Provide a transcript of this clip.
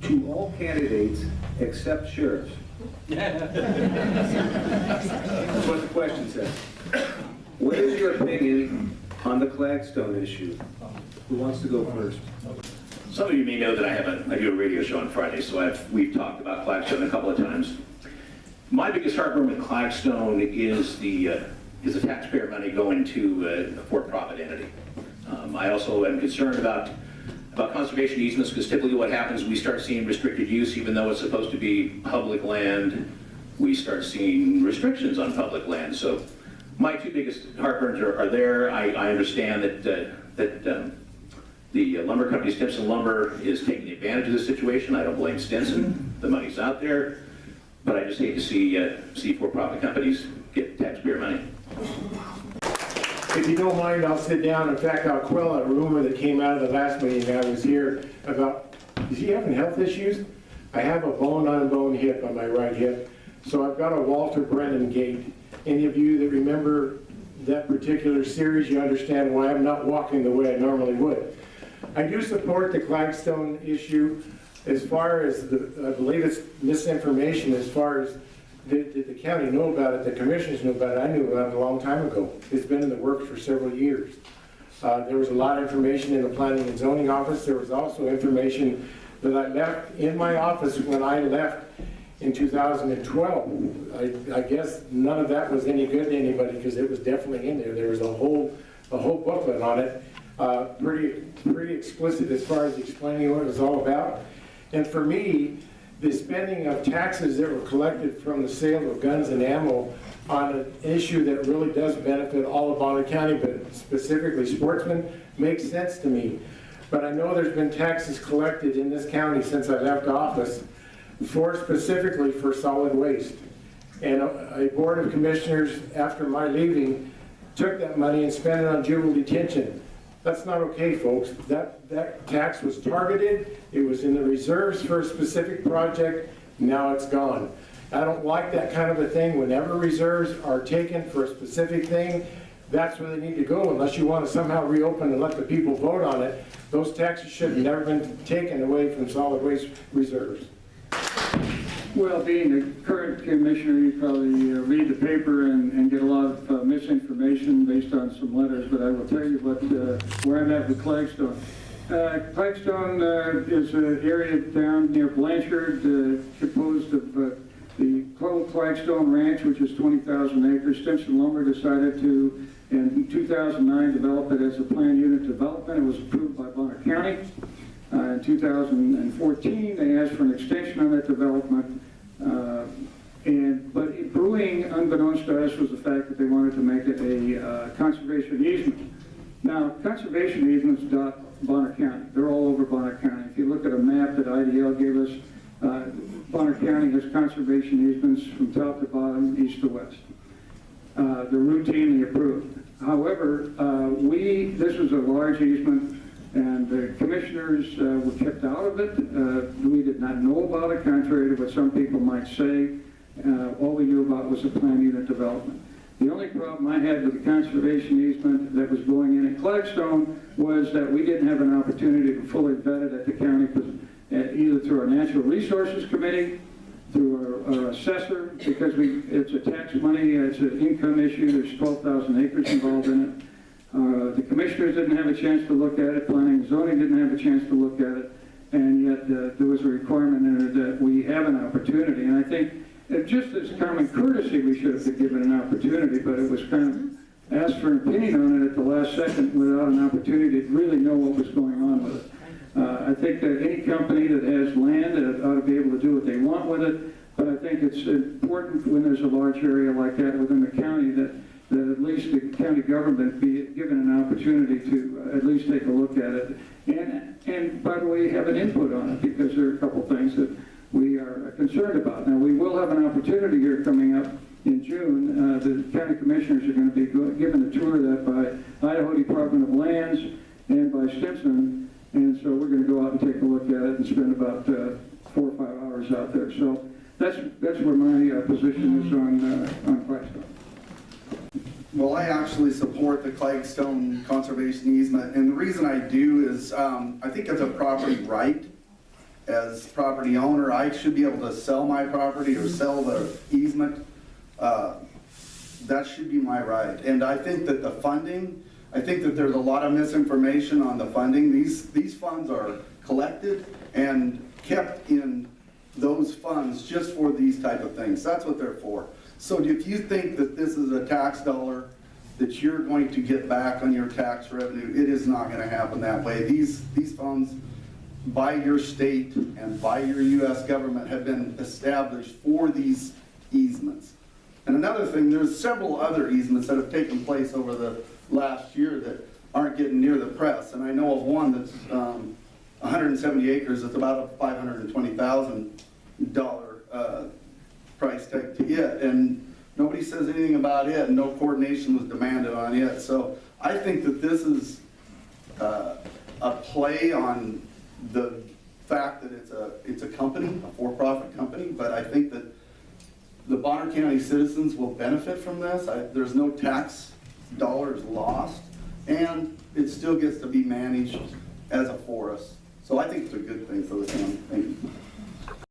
to all candidates except sheriffs. That's what the question says. What is your opinion on the Clagstone issue? Who wants to go first? Some of you may know that I do a radio show on Friday, so we've talked about Clagstone a couple of times. My biggest heartburn with Clagstone is the taxpayer money going to a for-profit entity. I also am concerned about conservation easements, because typically what happens, we start seeing restricted use, even though it's supposed to be public land, we start seeing restrictions on public land. So my two biggest heartburns are there. I understand that the lumber company, Stimson Lumber, is taking advantage of the situation. I don't blame Stinson. The money's out there. But I just hate to see for-profit companies get taxpayer money. If you don't mind, I'll sit down. In fact, I'll quell a rumor that came out of the last meeting I was here about, is he having health issues? I have a bone-on-bone hip on my right hip, so I've got a Walter Brennan gait. Any of you that remember that particular series, you understand why I'm not walking the way I normally would. I do support the Clagstone issue as far as I believe it's misinformation as far as did the county know about it, the commissioners knew about it. I knew about it a long time ago. It's been in the works for several years. There was a lot of information in the planning and zoning office. There was also information that I left in my office when I left in 2012. I guess none of that was any good to anybody because it was definitely in there. There was a whole booklet on it, pretty explicit as far as explaining what it was all about. And for me, the spending of taxes that were collected from the sale of guns and ammo on an issue that really does benefit all of Bonner County, but specifically sportsmen, makes sense to me. But I know there's been taxes collected in this county since I left office specifically for solid waste. And a board of commissioners, after my leaving, took that money and spent it on juvenile detention. That's not okay, folks. That tax was targeted. It was in the reserves for a specific project. Now it's gone. I don't like that kind of a thing. Whenever reserves are taken for a specific thing, that's where they need to go, unless you want to somehow reopen and let the people vote on it. Those taxes should have never been taken away from solid waste reserves. Well, being a current commissioner, you probably read the paper and get a lot of misinformation based on some letters, but I will tell you where I'm at with Clagstone. Clagstone is an area down near Blanchard, composed of the Clagstone Ranch, which is 20,000 acres. Stimson Lumber decided to, in 2009, develop it as a planned unit development. It was approved by Bonner County. In 2014, they asked for an extension on that development. But brewing, unbeknownst to us, was the fact that they wanted to make it a conservation easement. Now, conservation easements dot Bonner County. They're all over Bonner County. If you look at a map that IDL gave us, Bonner County has conservation easements from top to bottom, east to west. They're routinely approved. However, this was a large easement, and the commissioners were kept out of it. We did not know about it, contrary to what some people might say. All we knew about was the planned unit development. The only problem I had with the conservation easement that was going in at Clagstone was that we didn't have an opportunity to fully vet it at the county, either through our Natural Resources Committee, through our assessor, because it's a tax money, it's an income issue, there's 12,000 acres involved in it. The commissioners didn't have a chance to look at it, planning and zoning didn't have a chance to look at it, and yet there was a requirement in it that we have an opportunity. And I think just as common courtesy, we should have been given an opportunity, but it was kind of asked for an opinion on it at the last second without an opportunity to really know what was going on with it. I think that any company that has land ought to be able to do what they want with it, but I think it's important when there's a large area like that within the county that at least the county government be given an opportunity to at least take a look at it. And by the way, have an input on it, because there are a couple things that we are concerned about. Now, we will have an opportunity here coming up in June. The county commissioners are going to be given a tour of that by Idaho Department of Lands and by Stimson. And so we're going to go out and take a look at it and spend about 4 or 5 hours out there. So that's where my position is on Clagstone. Well, I actually support the Clagstone conservation easement, and the reason I do is I think it's a property right as property owner, I should be able to sell my property or sell the easement. That should be my right. And I think that the funding, I think that there's a lot of misinformation on the funding. These funds are collected and kept in those funds just for these type of things. That's what they're for. So if you think that this is a tax dollar that you're going to get back on your tax revenue, it is not going to happen that way. These funds by your state and by your U.S. government have been established for these easements. And another thing, there's several other easements that have taken place over the last year that aren't getting near the press. And I know of one that's 170 acres. It's about a $520,000 price tag to it. And nobody says anything about it, and no coordination was demanded on it. So I think that this is a play on the fact that it's a company, a for-profit company, but I think that the Bonner County citizens will benefit from this. There's no tax dollars lost, and it still gets to be managed as a forest. So I think it's a good thing for the county. Thank you.